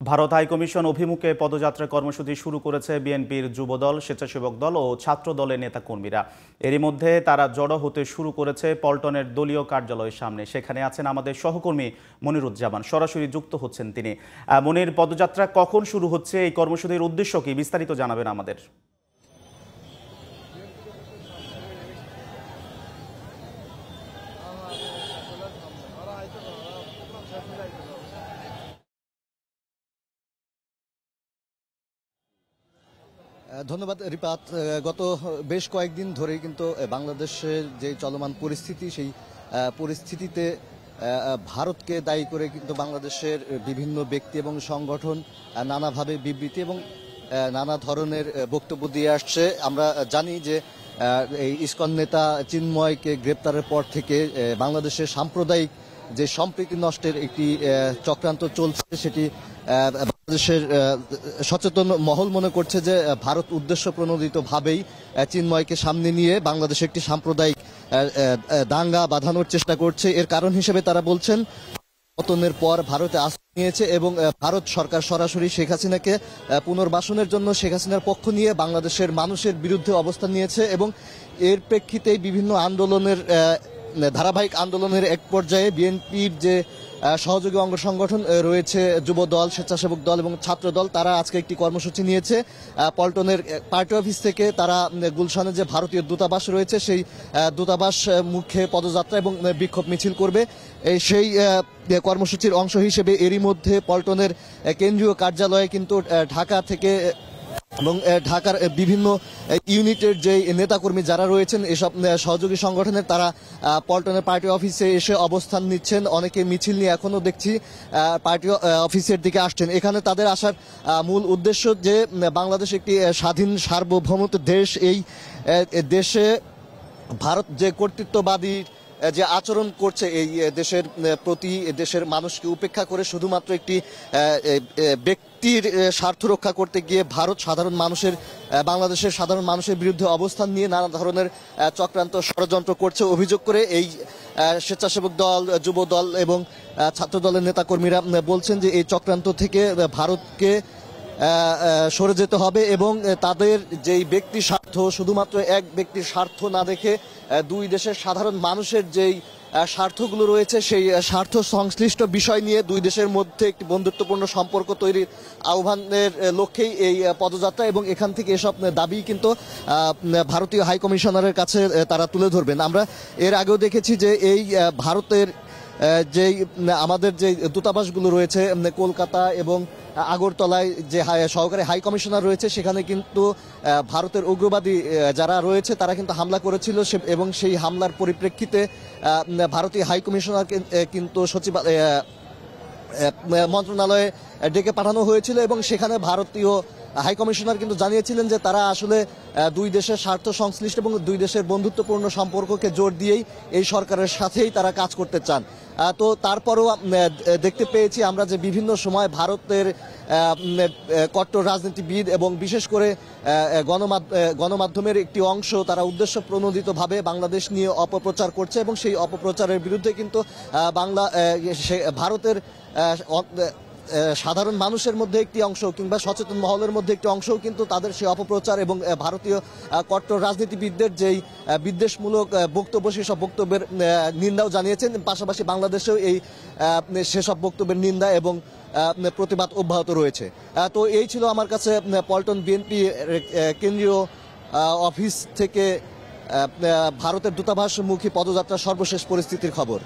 Bharat high commission অভিমুখে পদযাত্রা কর্মসূচি শুরু করেছে বিএনপির যুবদল, স্বেচ্ছাসেবক দল ও ছাত্র দলের নেতাকর্মীরা। এরই মধ্যে তারা জড়ো হতে শুরু করেছে পল্টনের দলীয় কার্যালয়ের সামনে। সেখানে আছেন আমাদের সহকর্মী মনিরুজ্জামান, সরাসরি যুক্ত হচ্ছেন তিনি। মনির, পদযাত্রা কখন শুরু হচ্ছে, এই কর্মসূচির উদ্দেশ্য কি, বিস্তারিত জানাবেন আমাদের। ধন্যবাদ রিপাত। গত বেশ কয়েকদিন ধরেই কিন্তু বাংলাদেশের যে চলমান পরিস্থিতি, সেই পরিস্থিতিতে ভারতকে দায়ী করে কিন্তু বাংলাদেশের বিভিন্ন ব্যক্তি এবং সংগঠন নানাভাবে বিবৃতি এবং নানা ধরনের বক্তব্য দিয়ে আসছে। আমরা জানি যে এই ইসকন নেতা চিন্ময়কে গ্রেপ্তারের পর থেকে বাংলাদেশের সাম্প্রদায়িক যে সম্প্রীতি নষ্টের একটি চক্রান্ত চলছে, সেটি বাংলাদেশের সচেতন মহল মনে করছে যে ভারত উদ্দেশ্য প্রণোদিতভাবেই চিন্ময়কে সামনে নিয়ে বাংলাদেশে একটি সাম্প্রদায়িক দাঙ্গা বাঁধানোর চেষ্টা করছে। এর কারণ হিসেবে তারা বলছেন, পতনের পর ভারতে আশ্রয় নিয়েছে এবং ভারত সরকার সরাসরি শেখ হাসিনাকে পুনর্বাসনের জন্য শেখ হাসিনার পক্ষ নিয়ে বাংলাদেশের মানুষের বিরুদ্ধে অবস্থান নিয়েছে এবং এর প্রেক্ষিতে বিভিন্ন আন্দোলনের ধারাবাহিক আন্দোলনের এক পর্যায়ে বিএনপির যে সহযোগী অঙ্গ সংগঠন রয়েছে, যুব দল, স্বেচ্ছাসেবক দল এবং ছাত্র দল, তারা আজকে একটি কর্মসূচি নিয়েছে। পল্টনের পার্টি অফিস থেকে তারা গুলশানে যে ভারতীয় দূতাবাস রয়েছে, সেই দূতাবাস মুখে পদযাত্রা এবং বিক্ষোভ মিছিল করবে। সেই কর্মসূচির অংশ হিসেবে এরই মধ্যে পল্টনের কেন্দ্রীয় কার্যালয়ে কিন্তু ঢাকা থেকে এবং ঢাকার বিভিন্ন ইউনিটের যে নেতাকর্মী যারা রয়েছেন, এসব সহযোগী সংগঠনের, তারা পল্টনের পার্টি অফিসে এসে অবস্থান নিচ্ছেন। অনেকে মিছিল নিয়ে এখনো দেখছি পার্টি অফিসের দিকে আসছেন। এখানে তাদের আসার মূল উদ্দেশ্য যে বাংলাদেশ একটি স্বাধীন সার্বভৌমত্ব দেশ, এই দেশে ভারত যে কর্তৃত্ববাদী যে আচরণ করছে এই দেশের প্রতি, দেশের মানুষকে উপেক্ষা করে শুধুমাত্র একটি ব্যক্তির স্বার্থ রক্ষা করতে গিয়ে ভারত বাংলাদেশের সাধারণ মানুষের বিরুদ্ধে অবস্থান নিয়ে নানা ধরনের চক্রান্ত ষড়যন্ত্র করছে অভিযোগ করে এই স্বেচ্ছাসেবক দল, যুব দল এবং ছাত্র দলের নেতাকর্মীরা বলছেন যে এই চক্রান্ত থেকে ভারতকে সরে যেতে হবে এবং তাদের যেই ব্যক্তি স্বার্থ, শুধুমাত্র এক ব্যক্তির স্বার্থ না দেখে দুই দেশের সাধারণ মানুষের যেই স্বার্থগুলো রয়েছে, সেই স্বার্থ সংশ্লিষ্ট বিষয় নিয়ে দুই দেশের মধ্যে একটি বন্ধুত্বপূর্ণ সম্পর্ক তৈরির আহ্বানের লক্ষ্যেই এই পদযাত্রা এবং এখান থেকে এসব দাবি কিন্তু ভারতীয় হাইকমিশনারের কাছে তারা তুলে ধরবেন। আমরা এর আগেও দেখেছি যে এই ভারতের যেই আমাদের যে দূতাবাসগুলো রয়েছে কলকাতা এবং আগরতলায়, যে সহকারী হাই কমিশনার রয়েছে, সেখানে কিন্তু ভারতের উগ্রবাদী যারা রয়েছে তারা কিন্তু হামলা করেছিল এবং সেই হামলার পরিপ্রেক্ষিতে ভারতীয় হাই কমিশনার কিন্তু মন্ত্রণালয়ে ডেকে পাঠানো হয়েছিল এবং সেখানে ভারতীয় হাই কমিশনার কিন্তু জানিয়েছিলেন যে তারা আসলে দুই দেশের স্বার্থ সংশ্লিষ্ট এবং দুই দেশের বন্ধুত্বপূর্ণ সম্পর্ককে জোর দিয়েই এই সরকারের সাথেই তারা কাজ করতে চান। তো তারপরেও দেখতে পেয়েছি আমরা যে বিভিন্ন সময় ভারতের কট্টর রাজনীতিবিদ এবং বিশেষ করে গণমাধ্যমের একটি অংশ তারা উদ্দেশ্য প্রণোদিতভাবে বাংলাদেশ নিয়ে অপপ্রচার করছে এবং সেই অপপ্রচারের বিরুদ্ধে কিন্তু ভারতের সাধারণ মানুষের মধ্যে একটি অংশ কিংবা সচেতন মহলের মধ্যে একটি অংশও কিন্তু তাদের সেই অপপ্রচার এবং ভারতীয় কট্টর রাজনীতিবিদদের যেই বিদ্বেষমূলক বক্তব্য, সেসব বক্তব্যের নিন্দাও জানিয়েছেন। পাশাপাশি বাংলাদেশেও এই সেসব বক্তব্যের নিন্দা এবং প্রতিবাদ অব্যাহত রয়েছে। তো এই ছিল আমার কাছে পল্টন বিএনপি কেন্দ্রীয় অফিস থেকে ভারতের দূতাবাসমুখী পদযাত্রার সর্বশেষ পরিস্থিতির খবর।